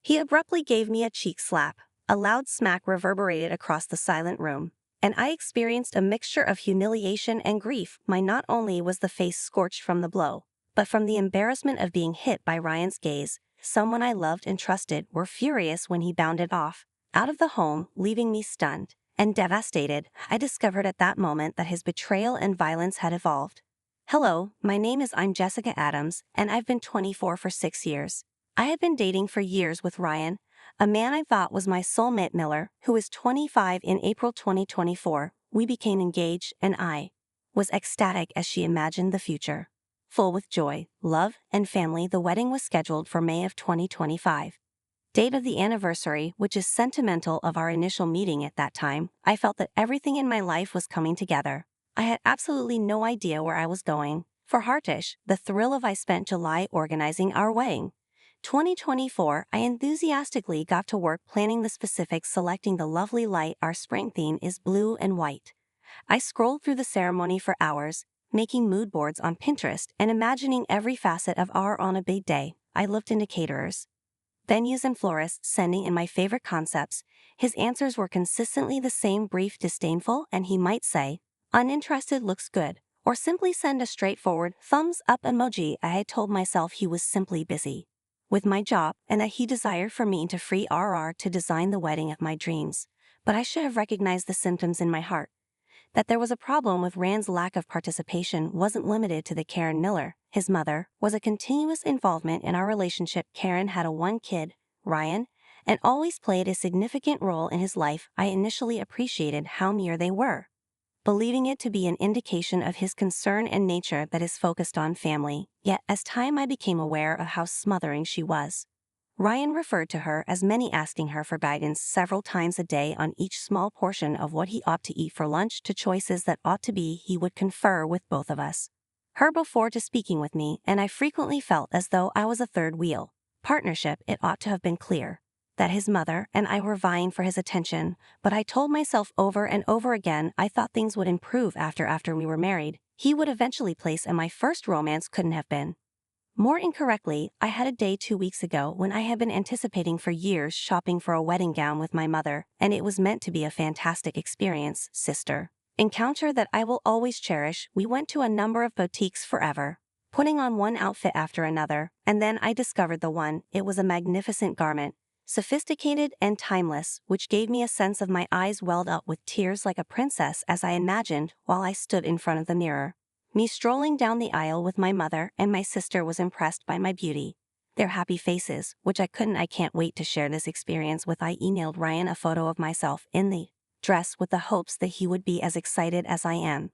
He abruptly gave me a cheek slap. A loud smack reverberated across the silent room, and I experienced a mixture of humiliation and grief. Not only was the face scorched from the blow, but from the embarrassment of being hit by Ryan's gaze. Someone I loved and trusted were furious when he bounded off, out of the home, leaving me stunned and devastated. I discovered at that moment that his betrayal and violence had evolved. Hello, I'm Jessica Adams, and I've been 24 for 6 years. I had been dating for years with Ryan, a man I thought was my soulmate. Miller, who is 25 in April 2024. We became engaged, and I was ecstatic as she imagined the future. Full with joy, love, and family, the wedding was scheduled for May of 2025. Date of the anniversary, which is sentimental of our initial meeting at that time. I felt that everything in my life was coming together. I had absolutely no idea where I was going. For Hartish, the thrill of I spent July organizing our wedding. 2024, I enthusiastically got to work planning the specifics, selecting the lovely light. Our spring theme is blue and white. I scrolled through the ceremony for hours, making mood boards on Pinterest and imagining every facet of our on a big day. I looked into caterers, venues, and florists, sending in my favorite concepts. His answers were consistently the same: brief, disdainful, and he might say, "Uninterested looks good," or simply send a straightforward thumbs up emoji. I had told myself he was simply busy with my job and that he desired for me to free RR to design the wedding of my dreams. But I should have recognized the symptoms in my heart. That there was a problem with Rand's lack of participation wasn't limited to the Karen Miller. His mother was a continuous involvement in our relationship. Karen had a one kid, Ryan, and always played a significant role in his life. I initially appreciated how near they were, believing it to be an indication of his concern and nature that is focused on family. Yet as time I became aware of how smothering she was. Ryan referred to her as many, asking her for guidance several times a day on each small portion of what he ought to eat for lunch, to choices that ought to be. He would confer with both of us, her before to speaking with me, and I frequently felt as though I was a third wheel. Partnership. It ought to have been clear that his mother and I were vying for his attention, but I told myself over and over again I thought things would improve after we were married. He would eventually place, and my first romance couldn't have been more incorrectly. I had a day 2 weeks ago when I had been anticipating for years, shopping for a wedding gown with my mother, and it was meant to be a fantastic experience. Sister. Encounter that I will always cherish. We went to a number of boutiques forever, putting on one outfit after another, and then I discovered the one. It was a magnificent garment, sophisticated and timeless, which gave me a sense of my eyes welled up with tears like a princess as I imagined while I stood in front of the mirror. Me strolling down the aisle with my mother and my sister was impressed by my beauty, their happy faces, which I can't wait to share this experience with. I emailed Ryan a photo of myself in the dress with the hopes that he would be as excited as I am.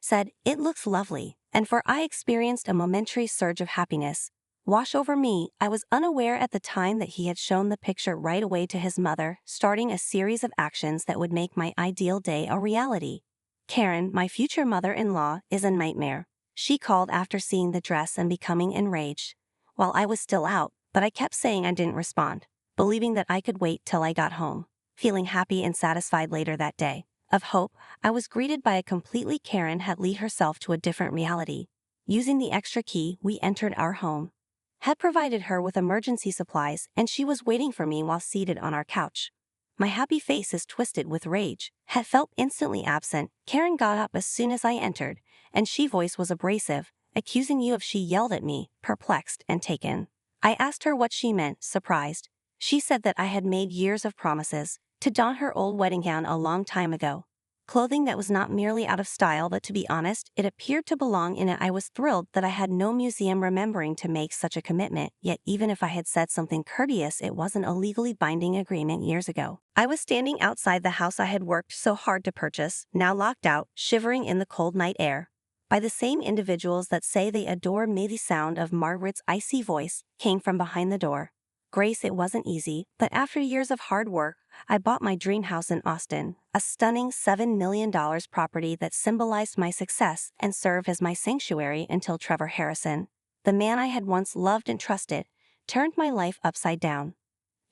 Said, "It looks lovely," and I experienced a momentary surge of happiness wash over me. I was unaware at the time that he had shown the picture right away to his mother, starting a series of actions that would make my ideal day a reality. Karen, my future mother-in-law, is a nightmare. She called after seeing the dress and becoming enraged while I was still out, but I kept saying I didn't respond, believing that I could wait till I got home. Feeling happy and satisfied later that day of hope, I was greeted by a completely Karen had lead herself to a different reality. Using the extra key, we entered our home, had provided her with emergency supplies, and she was waiting for me while seated on our couch. My happy face is twisted with rage, had felt instantly absent. Karen got up as soon as I entered, and she voice was abrasive, accusing you of. She yelled at me, perplexed and taken. I asked her what she meant, surprised. She said that I had made years of promises to don her old wedding gown a long time ago. Clothing that was not merely out of style, but to be honest, it appeared to belong in it. I was thrilled that I had no museum remembering to make such a commitment, yet even if I had said something courteous, it wasn't a legally binding agreement years ago. I was standing outside the house I had worked so hard to purchase, now locked out, shivering in the cold night air, by the same individuals that say they adore me. The sound of Margaret's icy voice came from behind the door. Grace, it wasn't easy, but after years of hard work, I bought my dream house in Austin, a stunning $7 million property that symbolized my success and served as my sanctuary until Trevor Harrison, the man I had once loved and trusted, turned my life upside down.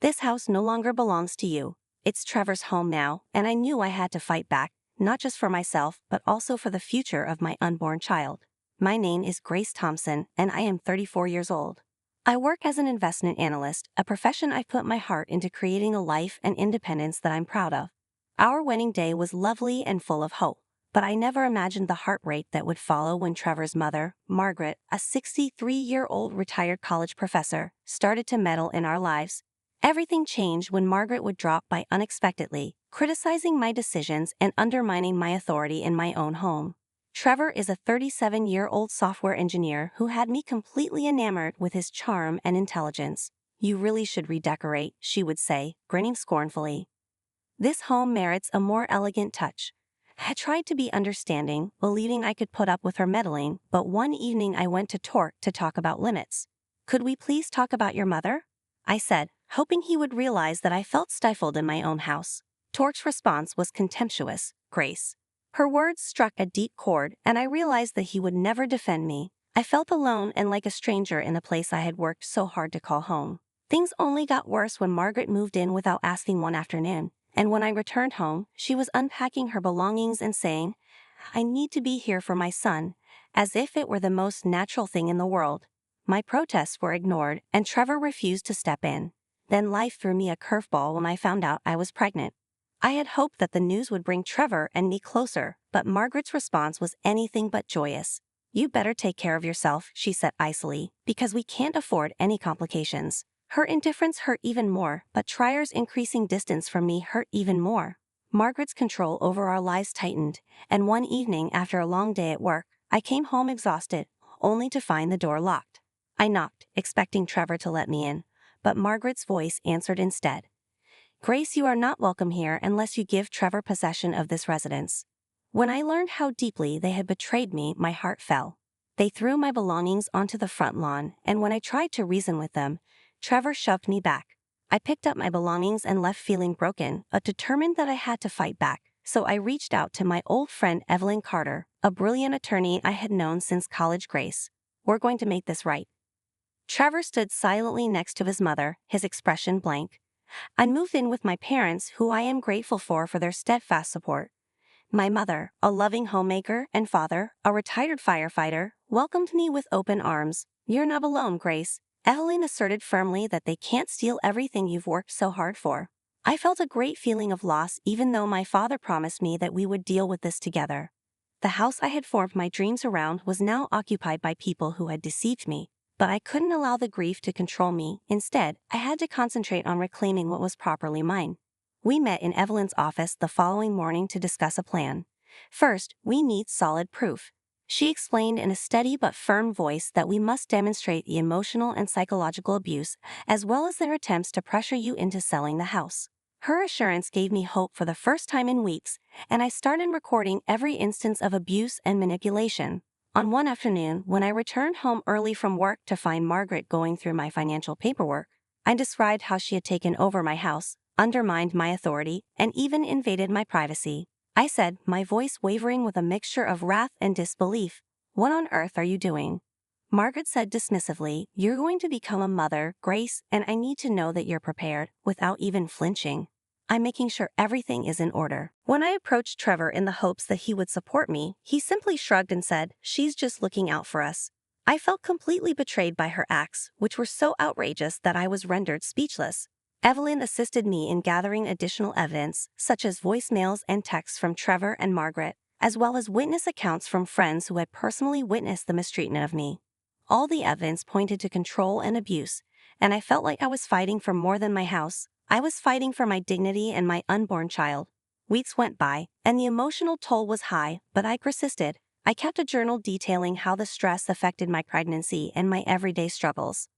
This house no longer belongs to you. It's Trevor's home now, and I knew I had to fight back, not just for myself, but also for the future of my unborn child. My name is Grace Thompson, and I am 34 years old. I work as an investment analyst, a profession I've put my heart into creating a life and independence that I'm proud of. Our wedding day was lovely and full of hope, but I never imagined the heartbreak that would follow when Trevor's mother, Margaret, a 63-year-old retired college professor, started to meddle in our lives. Everything changed when Margaret would drop by unexpectedly, criticizing my decisions and undermining my authority in my own home. Trevor is a 37-year-old software engineer who had me completely enamored with his charm and intelligence. "You really should redecorate," she would say, grinning scornfully. "This home merits a more elegant touch." I had tried to be understanding, believing I could put up with her meddling, but one evening I went to Torque to talk about limits. "Could we please talk about your mother?" I said, hoping he would realize that I felt stifled in my own house. Torque's response was contemptuous. "Grace." Her words struck a deep chord, and I realized that he would never defend me. I felt alone and like a stranger in a place I had worked so hard to call home. Things only got worse when Margaret moved in without asking one afternoon, and when I returned home, she was unpacking her belongings and saying, "I need to be here for my son," as if it were the most natural thing in the world. My protests were ignored, and Trevor refused to step in. Then life threw me a curveball when I found out I was pregnant. I had hoped that the news would bring Trevor and me closer, but Margaret's response was anything but joyous. "You better take care of yourself," she said icily, "because we can't afford any complications." Her indifference hurt even more, but Trier's increasing distance from me hurt even more. Margaret's control over our lives tightened, and one evening after a long day at work, I came home exhausted, only to find the door locked. I knocked, expecting Trevor to let me in, but Margaret's voice answered instead. "Grace, you are not welcome here unless you give Trevor possession of this residence." When I learned how deeply they had betrayed me, my heart fell. They threw my belongings onto the front lawn, and when I tried to reason with them, Trevor shoved me back. I picked up my belongings and left feeling broken, but determined that I had to fight back. So I reached out to my old friend Evelyn Carter, a brilliant attorney I had known since college. "Grace, we're going to make this right." Trevor stood silently next to his mother, his expression blank. I moved in with my parents, who I am grateful for their steadfast support. My mother, a loving homemaker, and father, a retired firefighter, welcomed me with open arms. "You're not alone, Grace." Evelyn asserted firmly that they can't steal everything you've worked so hard for. I felt a great feeling of loss even though my father promised me that we would deal with this together. The house I had formed my dreams around was now occupied by people who had deceived me, but I couldn't allow the grief to control me. Instead, I had to concentrate on reclaiming what was properly mine. We met in Evelyn's office the following morning to discuss a plan. "First, we need solid proof." She explained in a steady but firm voice that we must demonstrate the emotional and psychological abuse, as well as their attempts to pressure you into selling the house. Her assurance gave me hope for the first time in weeks, and I started recording every instance of abuse and manipulation. On one afternoon, when I returned home early from work to find Margaret going through my financial paperwork, I described how she had taken over my house, undermined my authority, and even invaded my privacy. I said, my voice wavering with a mixture of wrath and disbelief, "What on earth are you doing?" Margaret said dismissively, "You're going to become a mother, Grace, and I need to know that you're prepared," without even flinching. "I'm making sure everything is in order." When I approached Trevor in the hopes that he would support me, he simply shrugged and said, "She's just looking out for us." I felt completely betrayed by her acts, which were so outrageous that I was rendered speechless. Evelyn assisted me in gathering additional evidence, such as voicemails and texts from Trevor and Margaret, as well as witness accounts from friends who had personally witnessed the mistreatment of me. All the evidence pointed to control and abuse, and I felt like I was fighting for more than my house. I was fighting for my dignity and my unborn child. Weeks went by, and the emotional toll was high, but I persisted. I kept a journal detailing how the stress affected my pregnancy and my everyday struggles.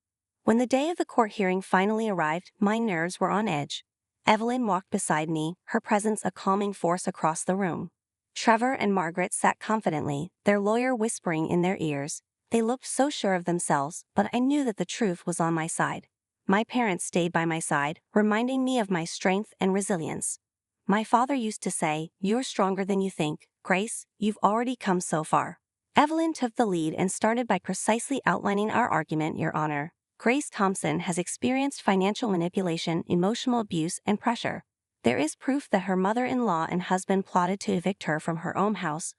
When the day of the court hearing finally arrived, my nerves were on edge. Evelyn walked beside me, her presence a calming force across the room. Trevor and Margaret sat confidently, their lawyer whispering in their ears. They looked so sure of themselves, but I knew that the truth was on my side. My parents stayed by my side, reminding me of my strength and resilience. My father used to say, "You're stronger than you think, Grace, you've already come so far." Evelyn took the lead and started by precisely outlining our argument, "Your Honor, Grace Thompson has experienced financial manipulation, emotional abuse, and pressure. There is proof that her mother-in-law and husband plotted to evict her from her own house,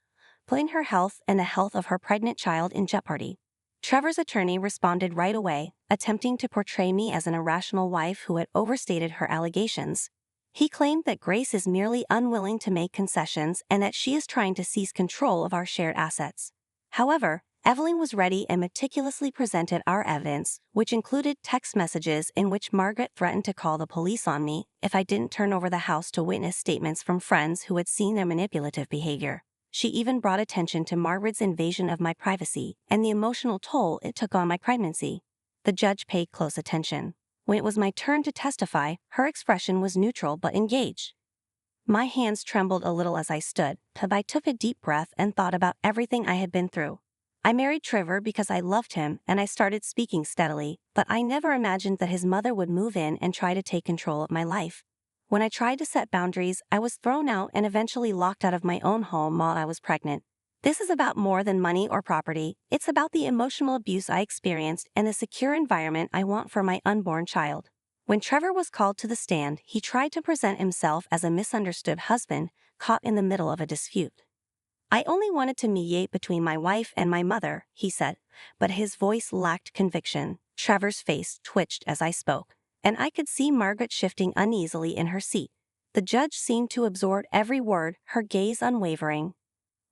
putting her health and the health of her pregnant child in jeopardy. Trevor's attorney responded right away, attempting to portray me as an irrational wife who had overstated her allegations. He claimed that Grace is merely unwilling to make concessions and that she is trying to seize control of our shared assets. However, Evelyn was ready and meticulously presented our evidence, which included text messages in which Margaret threatened to call the police on me if I didn't turn over the house to witness statements from friends who had seen their manipulative behavior. She even brought attention to Margaret's invasion of my privacy and the emotional toll it took on my pregnancy. The judge paid close attention. When it was my turn to testify, her expression was neutral but engaged. My hands trembled a little as I stood, but I took a deep breath and thought about everything I had been through. I married Trevor because I loved him and I started speaking steadily, but I never imagined that his mother would move in and try to take control of my life. When I tried to set boundaries, I was thrown out and eventually locked out of my own home while I was pregnant. This is about more than money or property. It's about the emotional abuse I experienced and the secure environment I want for my unborn child. When Trevor was called to the stand, he tried to present himself as a misunderstood husband caught in the middle of a dispute. I only wanted to mediate between my wife and my mother, he said, but his voice lacked conviction. Trevor's face twitched as I spoke, and I could see Margaret shifting uneasily in her seat. The judge seemed to absorb every word, her gaze unwavering.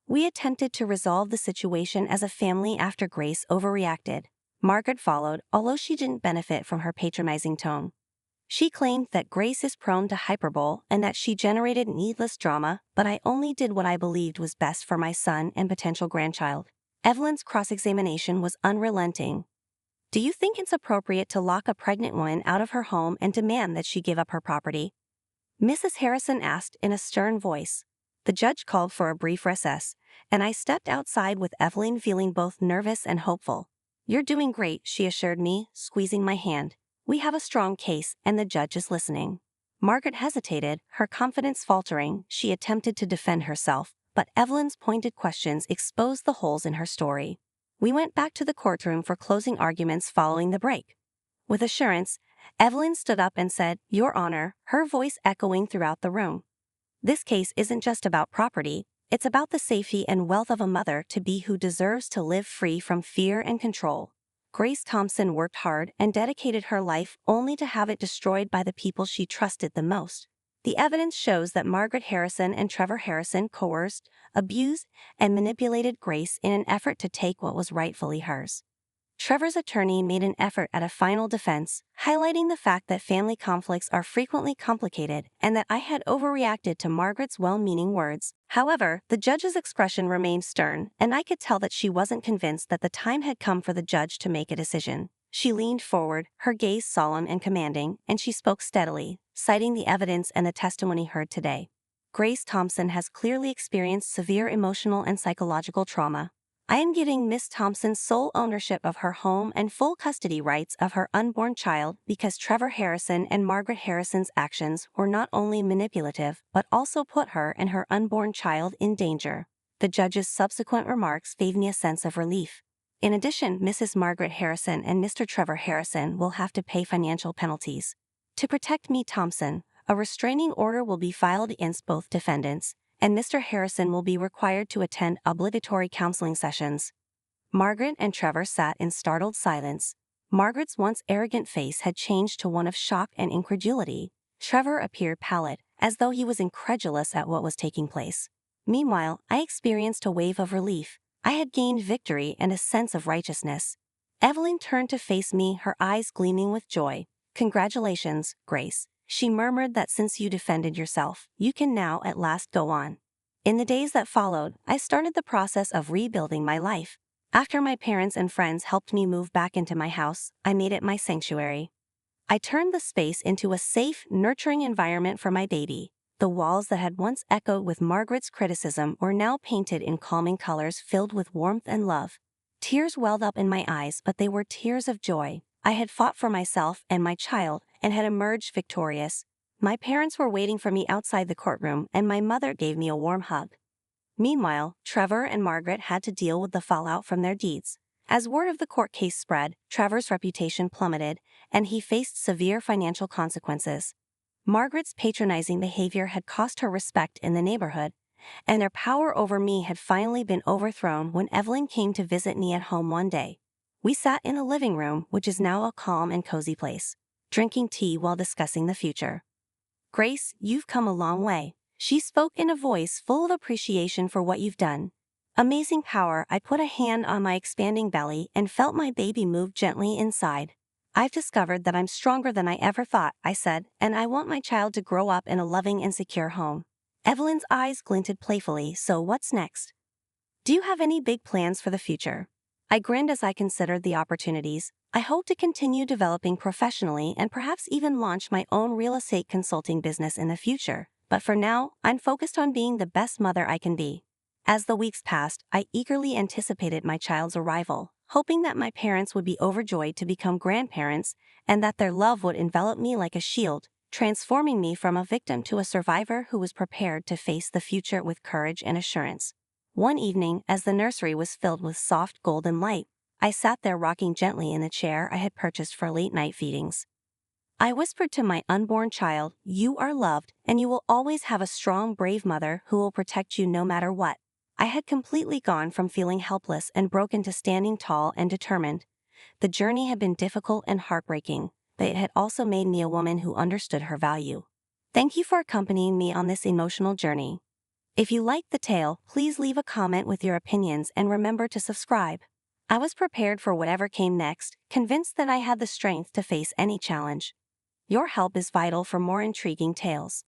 We attempted to resolve the situation as a family after Grace overreacted. Margaret followed, although she didn't benefit from her patronizing tone. She claimed that Grace is prone to hyperbole and that she generated needless drama, but I only did what I believed was best for my son and potential grandchild. Evelyn's cross-examination was unrelenting. Do you think it's appropriate to lock a pregnant woman out of her home and demand that she give up her property? Mrs. Harrison asked in a stern voice. The judge called for a brief recess, and I stepped outside with Evelyn feeling both nervous and hopeful. You're doing great, she assured me, squeezing my hand. We have a strong case, and the judge is listening. Margaret hesitated, her confidence faltering. She attempted to defend herself, but Evelyn's pointed questions exposed the holes in her story. We went back to the courtroom for closing arguments following the break. With assurance, Evelyn stood up and said, "Your Honor," her voice echoing throughout the room. This case isn't just about property, it's about the safety and wealth of a mother-to-be who deserves to live free from fear and control. Grace Thompson worked hard and dedicated her life only to have it destroyed by the people she trusted the most. The evidence shows that Margaret Harrison and Trevor Harrison coerced, abused, and manipulated Grace in an effort to take what was rightfully hers. Trevor's attorney made an effort at a final defense, highlighting the fact that family conflicts are frequently complicated and that I had overreacted to Margaret's well-meaning words. However, the judge's expression remained stern, and I could tell that she wasn't convinced that the time had come for the judge to make a decision. She leaned forward, her gaze solemn and commanding, and she spoke steadily, citing the evidence and the testimony heard today. Grace Thompson has clearly experienced severe emotional and psychological trauma. I am giving Miss Thompson sole ownership of her home and full custody rights of her unborn child because Trevor Harrison and Margaret Harrison's actions were not only manipulative but also put her and her unborn child in danger. The judge's subsequent remarks gave me a sense of relief. In addition, Mrs. Margaret Harrison and Mr. Trevor Harrison will have to pay financial penalties. To protect me, Thompson, a restraining order will be filed against both defendants, and Mr. Harrison will be required to attend obligatory counseling sessions. Margaret and Trevor sat in startled silence. Margaret's once arrogant face had changed to one of shock and incredulity. Trevor appeared pallid, as though he was incredulous at what was taking place. Meanwhile, I experienced a wave of relief. I had gained victory and a sense of righteousness. Evelyn turned to face me, her eyes gleaming with joy. "Congratulations, Grace." She murmured that since you defended yourself, you can now at last go on. In the days that followed, I started the process of rebuilding my life. After my parents and friends helped me move back into my house, I made it my sanctuary. I turned the space into a safe, nurturing environment for my baby. The walls that had once echoed with Margaret's criticism were now painted in calming colors filled with warmth and love. Tears welled up in my eyes, but they were tears of joy. I had fought for myself and my child and had emerged victorious. My parents were waiting for me outside the courtroom, and my mother gave me a warm hug. Meanwhile, Trevor and Margaret had to deal with the fallout from their deeds. As word of the court case spread, Trevor's reputation plummeted, and he faced severe financial consequences. Margaret's patronizing behavior had cost her respect in the neighborhood, and their power over me had finally been overthrown when Evelyn came to visit me at home one day. We sat in a living room, which is now a calm and cozy place, drinking tea while discussing the future. "Grace, you've come a long way," she spoke in a voice full of appreciation for what you've done. Amazing power. I put a hand on my expanding belly and felt my baby move gently inside. "I've discovered that I'm stronger than I ever thought," I said, "and I want my child to grow up in a loving and secure home." Evelyn's eyes glinted playfully. "So what's next? Do you have any big plans for the future?" I grinned as I considered the opportunities. "I hope to continue developing professionally and perhaps even launch my own real estate consulting business in the future. But for now, I'm focused on being the best mother I can be." As the weeks passed, I eagerly anticipated my child's arrival, hoping that my parents would be overjoyed to become grandparents and that their love would envelop me like a shield, transforming me from a victim to a survivor who was prepared to face the future with courage and assurance. One evening, as the nursery was filled with soft golden light, I sat there rocking gently in the chair I had purchased for late-night feedings. I whispered to my unborn child, "You are loved, and you will always have a strong, brave mother who will protect you no matter what." I had completely gone from feeling helpless and broken to standing tall and determined. The journey had been difficult and heartbreaking, but it had also made me a woman who understood her value. Thank you for accompanying me on this emotional journey. If you liked the tale, please leave a comment with your opinions and remember to subscribe. I was prepared for whatever came next, convinced that I had the strength to face any challenge. Your help is vital for more intriguing tales.